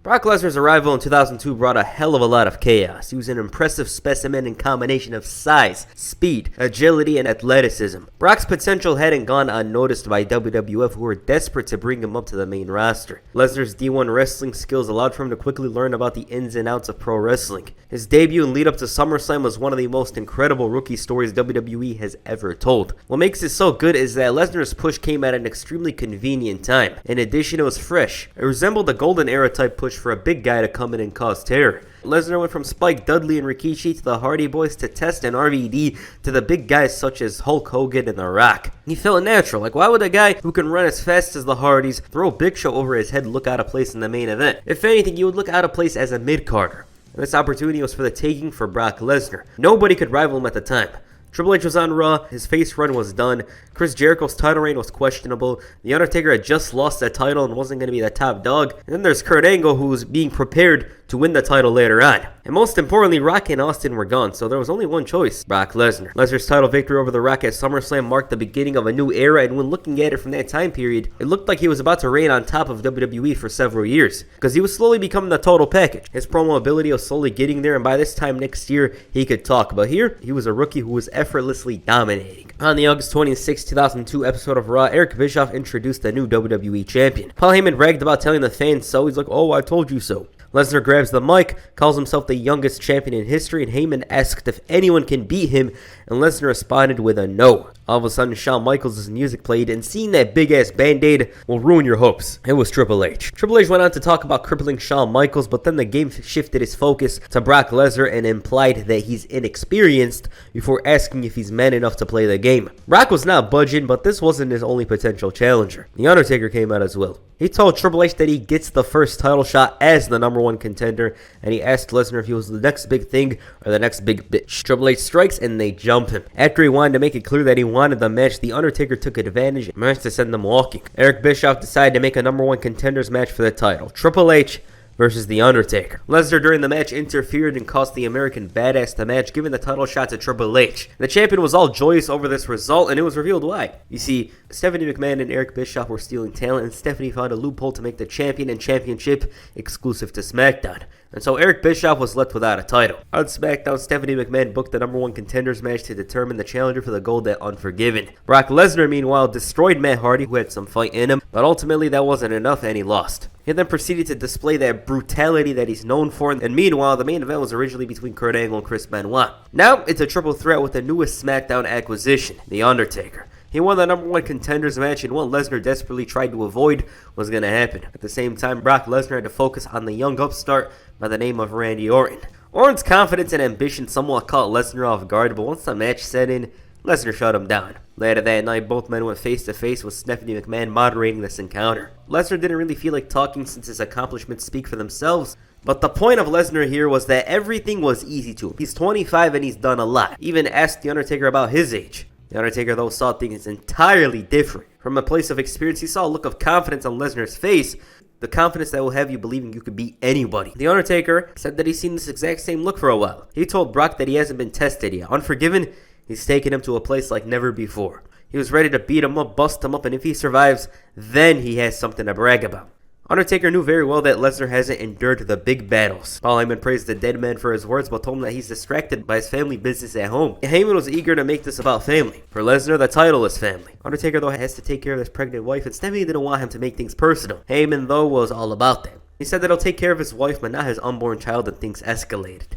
Brock Lesnar's arrival in 2002 brought a hell of a lot of chaos. He was an impressive specimen and combination of size, speed, agility, and athleticism. Brock's potential hadn't gone unnoticed by WWF, who were desperate to bring him up to the main roster. Lesnar's D1 wrestling skills allowed for him to quickly learn about the ins and outs of pro wrestling. His debut and lead up to SummerSlam was one of the most incredible rookie stories WWE has ever told. What makes it so good is that Lesnar's push came at an extremely convenient time. In addition, it was fresh. It resembled a golden era type push for a big guy to come in and cause terror. Lesnar went from Spike Dudley and Rikishi to the Hardy Boys to Test and RVD to the big guys such as Hulk Hogan and The Rock. He felt natural. Like, why would a guy who can run as fast as the Hardys throw Big Show over his head look out of place in the main event? If anything, he would look out of place as a mid-carder. This opportunity was for the taking for Brock Lesnar. Nobody could rival him at the time. Triple H was on Raw, his face run was done, Chris Jericho's title reign was questionable, The Undertaker had just lost that title and wasn't going to be the top dog, and then there's Kurt Angle who was being prepared to win the title later on. And most importantly, Rock and Austin were gone, so there was only one choice: Brock Lesnar. Lesnar's title victory over The Rock at SummerSlam marked the beginning of a new era, and when looking at it from that time period, it looked like he was about to reign on top of WWE for several years, because he was slowly becoming the total package. His promo ability was slowly getting there, and by this time next year, he could talk. But here, he was a rookie who was effortlessly dominating. On the August 26, 2002 episode of Raw, Eric Bischoff introduced the new WWE champion. Paul Heyman bragged about telling the fans so. He's like, "Oh, I told you so." Lesnar grabs the mic, calls himself the youngest champion in history, and Heyman asked if anyone can beat him, and Lesnar responded with a no. All of a sudden, Shawn Michaels' music played, and seeing that big-ass Band-Aid will ruin your hopes. It was Triple H. Triple H went on to talk about crippling Shawn Michaels, but then the game shifted its focus to Brock Lesnar and implied that he's inexperienced before asking if he's man enough to play the game. Brock was not budging, but this wasn't his only potential challenger. The Undertaker came out as well. He told Triple H that he gets the first title shot as the #1 contender, and he asked Lesnar if he was the next big thing or the next big bitch. Triple H strikes, and they jump him. After he wanted to make it clear that he wanted the match, the Undertaker took advantage and managed to send them walking. Eric Bischoff decided to make a #1 contenders match for the title: Triple H versus The Undertaker. Lesnar during the match interfered and cost the American Badass the match, giving the title shot to Triple H. The champion was all joyous over this result, and it was revealed why. You see, Stephanie McMahon and Eric Bischoff were stealing talent, and Stephanie found a loophole to make the champion and championship exclusive to SmackDown. And so Eric Bischoff was left without a title. On SmackDown, Stephanie McMahon booked the #1 contenders match to determine the challenger for the gold at Unforgiven. Brock Lesnar, meanwhile, destroyed Matt Hardy, who had some fight in him, but ultimately that wasn't enough and he lost. He then proceeded to display that brutality that he's known for, and meanwhile, the main event was originally between Kurt Angle and Chris Benoit. Now, it's a triple threat with the newest SmackDown acquisition, The Undertaker. He won the #1 contenders match, and what Lesnar desperately tried to avoid was going to happen. At the same time, Brock Lesnar had to focus on the young upstart by the name of Randy Orton. Orton's confidence and ambition somewhat caught Lesnar off guard, but once the match set in, Lesnar shut him down. Later that night, both men went face-to-face with Stephanie McMahon moderating this encounter. Lesnar didn't really feel like talking since his accomplishments speak for themselves, but the point of Lesnar here was that everything was easy to him. He's 25 and he's done a lot. Even asked The Undertaker about his age. The Undertaker, though, saw things entirely different. From a place of experience, he saw a look of confidence on Lesnar's face, the confidence that will have you believing you could beat anybody. The Undertaker said that he's seen this exact same look for a while. He told Brock that he hasn't been tested yet. Unforgiven, he's taken him to a place like never before. He was ready to beat him up, bust him up, and if he survives, then he has something to brag about. Undertaker knew very well that Lesnar hasn't endured the big battles. Paul Heyman praised the dead man for his words, but told him that he's distracted by his family business at home. Heyman was eager to make this about family. For Lesnar, the title is family. Undertaker, though, has to take care of his pregnant wife, and Stephanie didn't want him to make things personal. Heyman, though, was all about that. He said that he'll take care of his wife, but not his unborn child, and things escalated.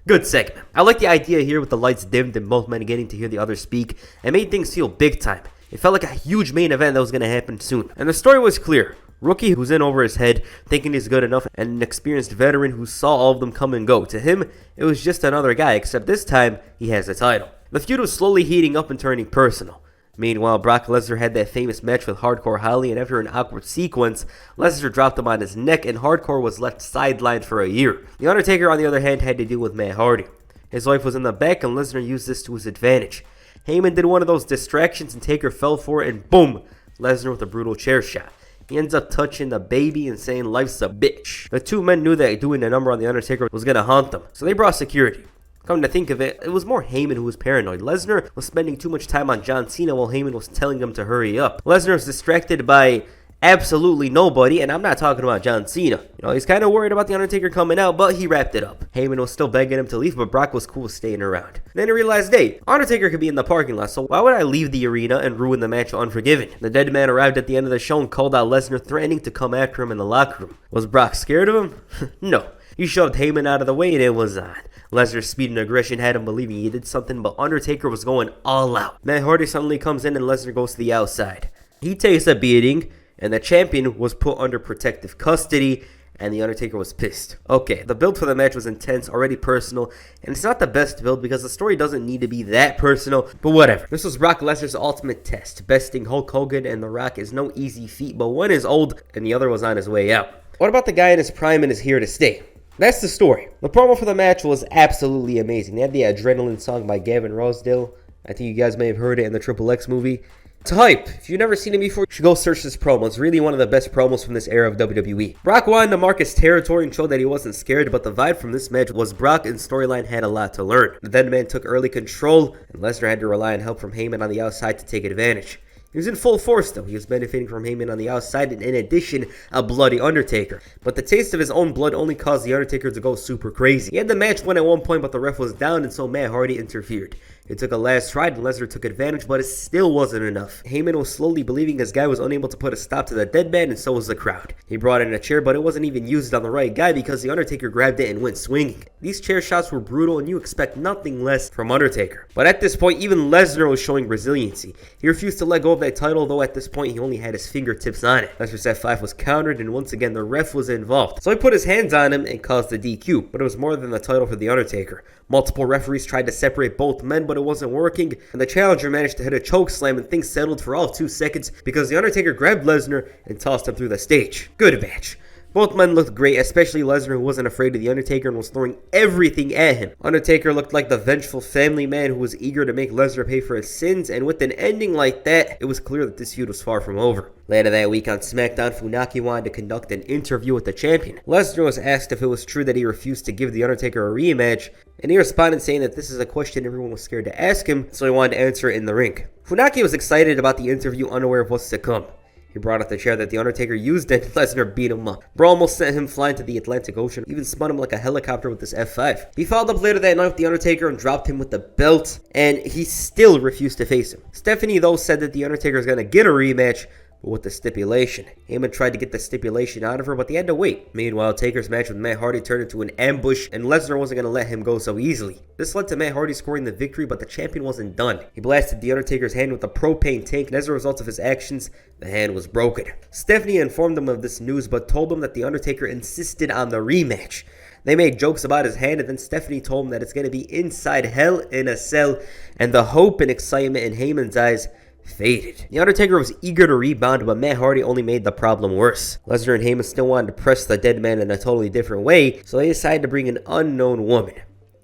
Good segment. I like the idea here with the lights dimmed and both men getting to hear the other speak. It made things feel big time. It felt like a huge main event that was going to happen soon. And the story was clear. Rookie who's in over his head, thinking he's good enough, and an experienced veteran who saw all of them come and go. To him, it was just another guy, except this time, he has a title. The feud was slowly heating up and turning personal. Meanwhile, Brock Lesnar had that famous match with Hardcore Holly, and after an awkward sequence, Lesnar dropped him on his neck, and Hardcore was left sidelined for a year. The Undertaker, on the other hand, had to deal with Matt Hardy. His wife was in the back, and Lesnar used this to his advantage. Heyman did one of those distractions, and Taker fell for it, and boom, Lesnar with a brutal chair shot. He ends up touching the baby and saying life's a bitch. The two men knew that doing the number on The Undertaker was going to haunt them, so they brought security. Come to think of it, it was more Heyman who was paranoid. Lesnar was spending too much time on John Cena while Heyman was telling him to hurry up. Lesnar was distracted by Absolutely nobody, and I'm not talking about John Cena. He's kind of worried about The Undertaker coming out, but he wrapped it up. Heyman was still begging him to leave, but Brock was cool staying around. Then he realized, hey, Undertaker could be in the parking lot, so why would I leave the arena and ruin the match Unforgiven? The dead man arrived at the end of the show and called out Lesnar, threatening to come after him in the locker room. Was Brock scared of him? No. He shoved Heyman out of the way and it was on. Lesnar's speed and aggression had him believing he did something, but Undertaker was going all out. Matt Hardy suddenly comes in and Lesnar goes to the outside. He takes a beating, and the champion was put under protective custody, and The Undertaker was pissed. Okay, the build for the match was intense, already personal, and it's not the best build because the story doesn't need to be that personal, but whatever. This was Brock Lesnar's ultimate test. Besting Hulk Hogan and The Rock is no easy feat, but one is old and the other was on his way out. What about the guy in his prime and is here to stay? That's the story. The promo for the match was absolutely amazing. They had the Adrenaline song by Gavin Rossdale. I think you guys may have heard it in the Triple X movie. It's hype. If you've never seen it before, you should go search this promo. It's really one of the best promos from this era of WWE. Brock wanted to mark his territory and show that he wasn't scared, but the vibe from this match was Brock and storyline had a lot to learn. The dead man took early control, and Lesnar had to rely on help from Heyman on the outside to take advantage. He was in full force though. He was benefiting from Heyman on the outside and in addition, a bloody Undertaker. But the taste of his own blood only caused the Undertaker to go super crazy. He had the match won at one point, but the ref was down and so Matt Hardy interfered. It took a last try and Lesnar took advantage, but it still wasn't enough. Heyman was slowly believing his guy was unable to put a stop to the dead man, and so was the crowd. He brought in a chair, but it wasn't even used on the right guy because the Undertaker grabbed it and went swinging. These chair shots were brutal and you expect nothing less from Undertaker. But at this point, even Lesnar was showing resiliency. He refused to let go of that title, though at this point he only had his fingertips on it. Lesnar's F5 was countered and once again the ref was involved. So he put his hands on him and caused the DQ, but it was more than the title for the Undertaker. Multiple referees tried to separate both men, but it wasn't working, and the challenger managed to hit a choke slam and things settled for all of 2 seconds because the Undertaker grabbed Lesnar and tossed him through the stage. Good match. Both men looked great, especially Lesnar, who wasn't afraid of the Undertaker and was throwing everything at him. Undertaker looked like the vengeful family man who was eager to make Lesnar pay for his sins, and with an ending like that, it was clear that this feud was far from over. Later that week on SmackDown, Funaki wanted to conduct an interview with the champion. Lesnar was asked if it was true that he refused to give the Undertaker a rematch, and he responded saying that this is a question everyone was scared to ask him, so he wanted to answer it in the ring. Funaki was excited about the interview, unaware of what's to come. He brought out the chair that the Undertaker used and Lesnar beat him up. Bro almost sent him flying to the Atlantic Ocean, even spun him like a helicopter with his F5. He followed up later that night with the Undertaker and dropped him with the belt, and he still refused to face him. Stephanie though said that the Undertaker is going to get a rematch, but with the stipulation. Heyman tried to get the stipulation out of her, but they had to wait. Meanwhile, Taker's match with Matt Hardy turned into an ambush, and Lesnar wasn't going to let him go so easily. This led to Matt Hardy scoring the victory, but the champion wasn't done. He blasted the Undertaker's hand with a propane tank, and as a result of his actions, the hand was broken. Stephanie informed him of this news, but told him that the Undertaker insisted on the rematch. They made jokes about his hand, and then Stephanie told him that it's going to be inside hell in a cell, and the hope and excitement in Heyman's eyes faded. The Undertaker was eager to rebound, but Matt Hardy only made the problem worse. Lesnar and Heyman still wanted to press the dead man in a totally different way, so they decided to bring an unknown woman,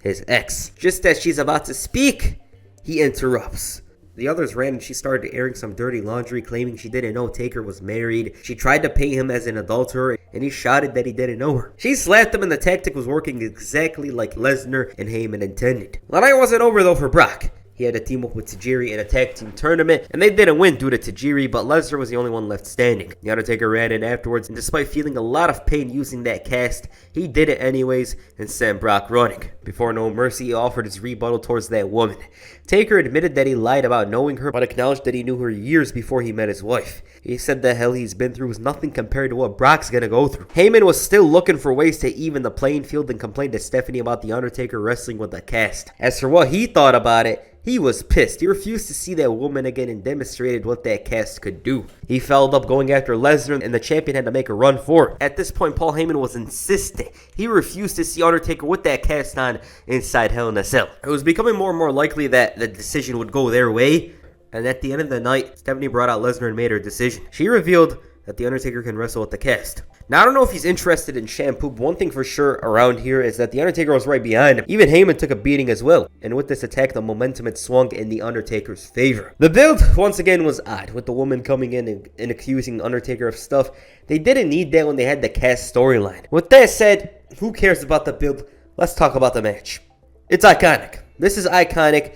his ex. Just as she's about to speak, he interrupts. The others ran and she started airing some dirty laundry, claiming she didn't know Taker was married. She tried to paint him as an adulterer, and he shouted that he didn't know her. She slapped him and the tactic was working exactly like Lesnar and Heyman intended. The night wasn't over though for Brock. He had to team up with Tajiri in a tag team tournament, and they didn't win due to Tajiri, but Lesnar was the only one left standing. The Undertaker ran in afterwards, and despite feeling a lot of pain using that cast, he did it anyways and sent Brock running. Before No Mercy, he offered his rebuttal towards that woman. Taker admitted that he lied about knowing her, but acknowledged that he knew her years before he met his wife. He said the hell he's been through was nothing compared to what Brock's gonna go through. Heyman was still looking for ways to even the playing field and complained to Stephanie about the Undertaker wrestling with the cast. As for what he thought about it, he was pissed. He refused to see that woman again and demonstrated what that cast could do. He followed up going after Lesnar, and the champion had to make a run for it. At this point, Paul Heyman was insistent. He refused to see Undertaker with that cast on inside Hell in a Cell. It was becoming more and more likely that the decision would go their way, and at the end of the night, Stephanie brought out Lesnar and made her decision. She revealed that the Undertaker can wrestle with the cast. Now, I don't know if he's interested in shampoo, but one thing for sure around here is that the Undertaker was right behind him. Even Heyman took a beating as well. And with this attack, the momentum had swung in the Undertaker's favor. The build, once again, was odd, with the woman coming in and accusing Undertaker of stuff. They didn't need that when they had the cast storyline. With that said, who cares about the build? Let's talk about the match. It's iconic. This is iconic.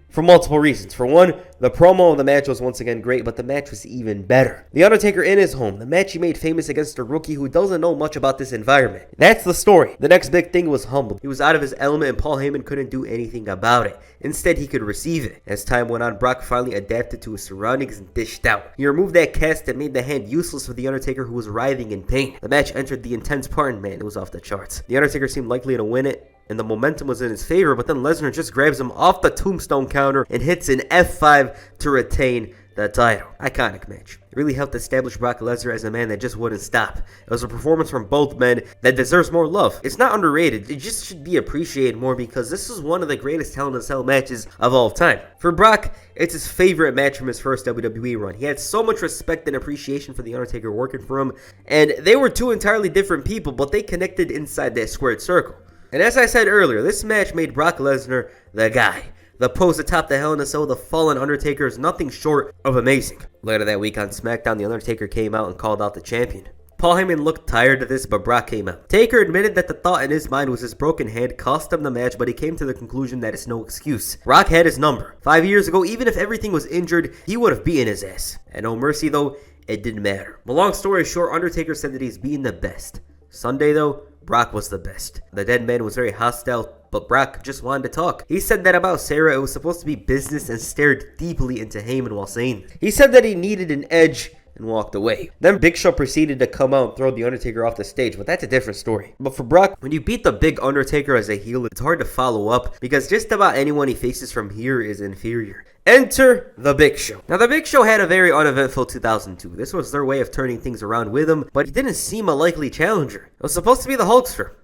for multiple reasons. For one, the promo of the match was once again great, but the match was even better. The Undertaker in his home, the match he made famous against a rookie who doesn't know much about this environment. That's the story. The next big thing was humble. He was out of his element and Paul Heyman couldn't do anything about it. Instead, he could receive it. As time went on, Brock finally adapted to his surroundings and dished out. He removed that cast that made the hand useless for The Undertaker, who was writhing in pain. The match entered the intense part, and man, it was off the charts. The Undertaker seemed likely to win it, and the momentum was in his favor, but then Lesnar just grabs him off the tombstone counter and hits an F5 to retain the title. Iconic match. It really helped establish Brock Lesnar as a man that just wouldn't stop. It was a performance from both men that deserves more love. It's not underrated. It just should be appreciated more because this is one of the greatest Hell in a Cell matches of all time. For Brock, it's his favorite match from his first WWE run. He had so much respect and appreciation for The Undertaker working for him, and they were two entirely different people, but they connected inside that squared circle. And as I said earlier, this match made Brock Lesnar the guy. The pose atop the Hell in a Cell, the fallen Undertaker, is nothing short of amazing. Later that week on SmackDown, The Undertaker came out and called out the champion. Paul Heyman looked tired of this, but Brock came out. Taker admitted that the thought in his mind was his broken hand cost him the match, but he came to the conclusion that it's no excuse. Brock had his number. 5 years ago, even if everything was injured, he would have beaten his ass. And no mercy though, it didn't matter. But long story short, Undertaker said that he's beaten the best. Sunday though, Brock was the best. The dead man was very hostile, but Brock just wanted to talk. He said that about Sarah, it was supposed to be business, and stared deeply into Heyman while saying this. He said that he needed an edge and walked away. Then Big Show proceeded to come out and throw The Undertaker off the stage, but that's a different story. But for Brock, when you beat the big Undertaker as a heel, it's hard to follow up because just about anyone he faces from here is inferior. Enter the Big Show. Now, the Big Show had a very uneventful 2002. This was their way of turning things around with him, but he didn't seem a likely challenger. It was supposed to be the Hulkster.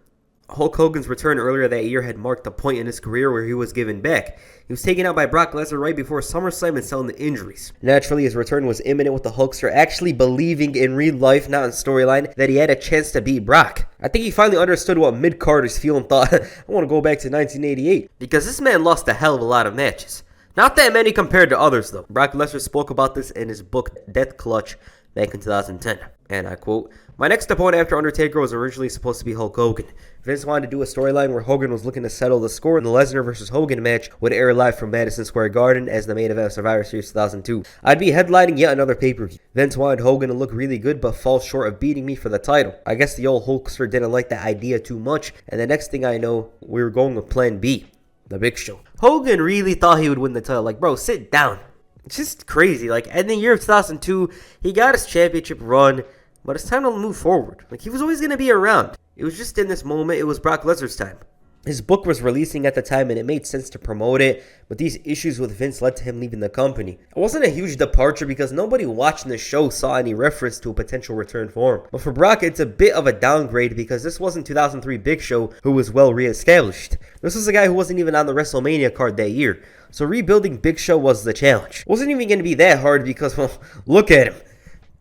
Hulk Hogan's return earlier that year had marked the point in his career where he was given back. He was taken out by Brock Lesnar right before SummerSlam and selling the injuries. Naturally, his return was imminent, with the Hulkster actually believing in real life, not in storyline, that he had a chance to beat Brock. I think he finally understood what mid-carders feel and thought, I want to go back to 1988. Because this man lost a hell of a lot of matches. Not that many compared to others though. Brock Lesnar spoke about this in his book Death Clutch back in 2010. And I quote, "My next opponent after Undertaker was originally supposed to be Hulk Hogan. Vince wanted to do a storyline where Hogan was looking to settle the score, and the Lesnar vs. Hogan match would air live from Madison Square Garden as the main event of Survivor Series 2002. I'd be headlining yet another pay-per-view. Vince wanted Hogan to look really good but fall short of beating me for the title. I guess the old Hulkster didn't like the idea too much, and the next thing I know, we were going with Plan B, the Big Show." Hogan really thought he would win the title. Like, bro, sit down. It's just crazy. Like, in the year of 2002, he got his championship run, but it's time to move forward. Like, he was always going to be around. It was just in this moment, it was Brock Lesnar's time. His book was releasing at the time, and it made sense to promote it, but these issues with Vince led to him leaving the company. It wasn't a huge departure because nobody watching the show saw any reference to a potential return for him. But for Brock, it's a bit of a downgrade because this wasn't 2003 Big Show, who was well re-established. This was a guy who wasn't even on the WrestleMania card that year. So rebuilding Big Show was the challenge. It wasn't even going to be that hard because, well, look at him.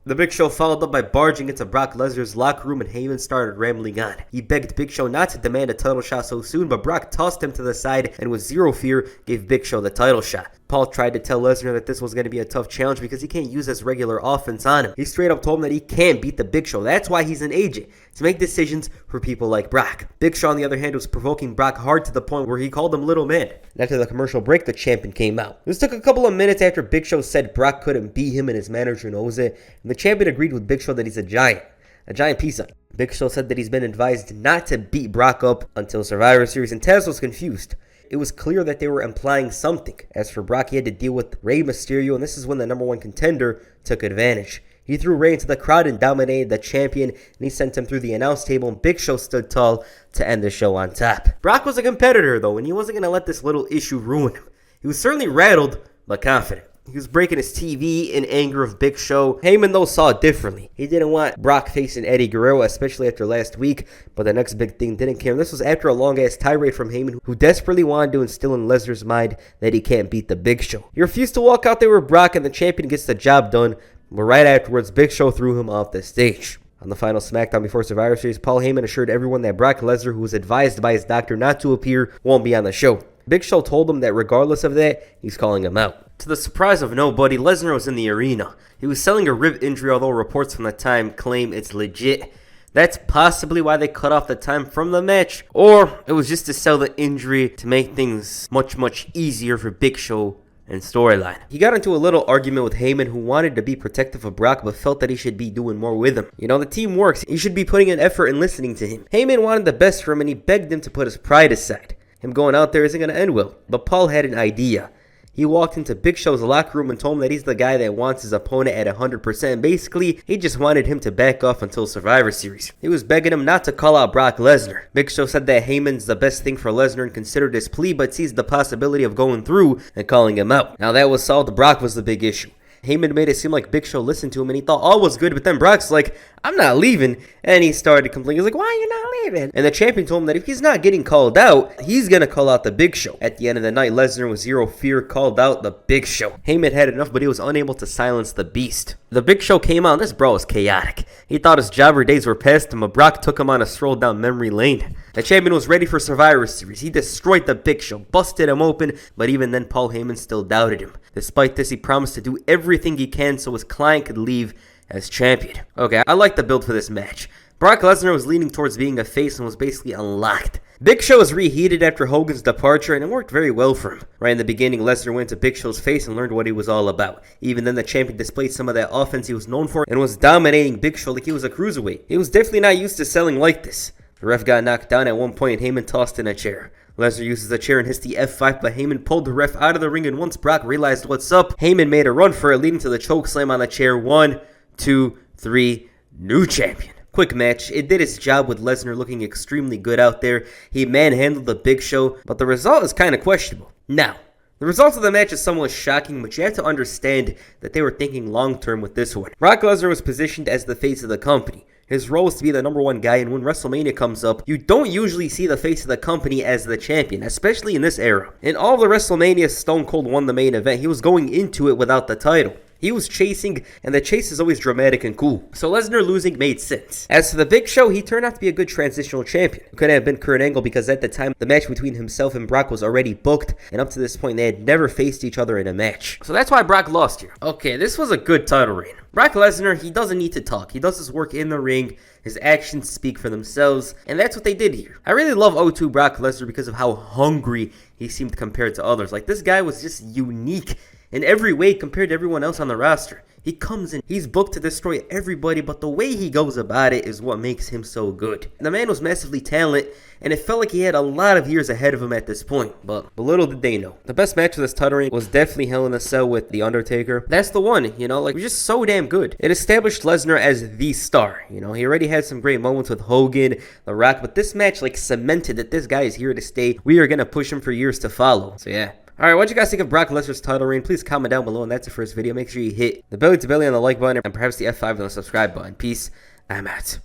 The Big Show followed up by barging into Brock Lesnar's locker room, and Heyman started rambling on. He begged Big Show not to demand a title shot so soon, but Brock tossed him to the side and with zero fear gave Big Show the title shot. Paul tried to tell Lesnar that this was going to be a tough challenge because he can't use this regular offense on him. He straight up told him that he can't beat the Big Show. That's why he's an agent, to make decisions for people like Brock. Big Show, on the other hand, was provoking Brock hard to the point where he called him little man. And after the commercial break, the champion came out. This took a couple of minutes after Big Show said Brock couldn't beat him and his manager knows it, and the champion agreed with Big Show that he's a giant piece of. Big Show said that he's been advised not to beat Brock up until Survivor Series, and Taz was confused. It was clear that they were implying something. As for Brock, he had to deal with Rey Mysterio, and this is when the number one contender took advantage. He threw Rey into the crowd and dominated the champion, and he sent him through the announce table, and Big Show stood tall to end the show on top. Brock was a competitor, though, and he wasn't going to let this little issue ruin him. He was certainly rattled, but confident. He was breaking his TV in anger of Big Show. Heyman, though, saw it differently. He didn't want Brock facing Eddie Guerrero, especially after last week, but the next big thing didn't care. And this was after a long-ass tirade from Heyman, who desperately wanted to instill in Lesnar's mind that he can't beat the Big Show. He refused to walk out there with Brock, and the champion gets the job done, but right afterwards, Big Show threw him off the stage. On the final SmackDown before Survivor Series, Paul Heyman assured everyone that Brock Lesnar, who was advised by his doctor not to appear, won't be on the show. Big Show told him that regardless of that, he's calling him out. To the surprise of nobody, Lesnar was in the arena. He was selling a rib injury, although reports from the time claim it's legit. That's possibly why they cut off the time from the match, or it was just to sell the injury to make things much easier for Big Show and storyline. He got into a little argument with Heyman, who wanted to be protective of Brock but felt that he should be doing more with him. You know, the team works. He should be putting in effort and listening to him. Heyman wanted the best for him and he begged him to put his pride aside. Him going out there isn't going to end well. But Paul had an idea. He walked into Big Show's locker room and told him that he's the guy that wants his opponent at 100%. Basically, he just wanted him to back off until Survivor Series. He was begging him not to call out Brock Lesnar. Big Show said that Heyman's the best thing for Lesnar and considered his plea, but sees the possibility of going through and calling him out. Now that was solved. Brock was the big issue. Heyman made it seem like Big Show listened to him and he thought all was good, but then Brock's like, I'm not leaving. And he started complaining. He's like, why are you not leaving? And the champion told him that if he's not getting called out, he's going to call out the Big Show. At the end of the night, Lesnar with zero fear called out the Big Show. Heyman had enough, but he was unable to silence the beast. The Big Show came out. This bro was chaotic. He thought his jobber days were past him, but Brock took him on a stroll down memory lane. The champion was ready for Survivor Series. He destroyed the Big Show, busted him open, but even then Paul Heyman still doubted him. Despite this, he promised to do everything he can so his client could leave as champion. Okay, I like the build for this match. Brock Lesnar was leaning towards being a face and was basically unlocked. Big Show was reheated after Hogan's departure and it worked very well for him. Right in the beginning, Lesnar went to Big Show's face and learned what he was all about. Even then, the champion displayed some of that offense he was known for and was dominating Big Show like he was a cruiserweight. He was definitely not used to selling like this. The ref got knocked down at one point and Heyman tossed in a chair. Lesnar uses the chair and hits the F5, but Heyman pulled the ref out of the ring, and once Brock realized what's up, Heyman made a run for it, leading to the choke slam on the chair. 1, 2, 3, new champion. Quick match. It did its job with Lesnar looking extremely good out there. He manhandled the Big Show, but the result is kind of questionable. Now, the result of the match is somewhat shocking, but you have to understand that they were thinking long-term with this one. Brock Lesnar was positioned as the face of the company. His role is to be the #1 guy, and when WrestleMania comes up, you don't usually see the face of the company as the champion, especially in this era. In all the WrestleMania, Stone Cold won the main event. He was going into it without the title. He was chasing, and the chase is always dramatic and cool. So Lesnar losing made sense. As for the Big Show, he turned out to be a good transitional champion. It could have been Kurt Angle because at the time, the match between himself and Brock was already booked, and up to this point, they had never faced each other in a match. So that's why Brock lost here. Okay, this was a good title reign. Brock Lesnar, he doesn't need to talk. He does his work in the ring. His actions speak for themselves, and that's what they did here. I really love O2 Brock Lesnar because of how hungry he seemed compared to others. Like, this guy was just unique in every way compared to everyone else on the roster. He comes in, he's booked to destroy everybody, but the way he goes about it is what makes him so good. The man was massively talented, and it felt like he had a lot of years ahead of him at this point, but little did they know. The best match of this title reign was definitely Hell in a Cell with The Undertaker. That's the one, you know, like, it was just so damn good. It established Lesnar as the star, you know. He already had some great moments with Hogan, The Rock, but this match, like, cemented that this guy is here to stay. We are gonna push him for years to follow, so yeah. Alright, what you guys think of Brock Lesnar's title reign? Please comment down below, and that's the first video. Make sure you hit the belly to belly on the like button and perhaps the F5 on the subscribe button. Peace. I'm out.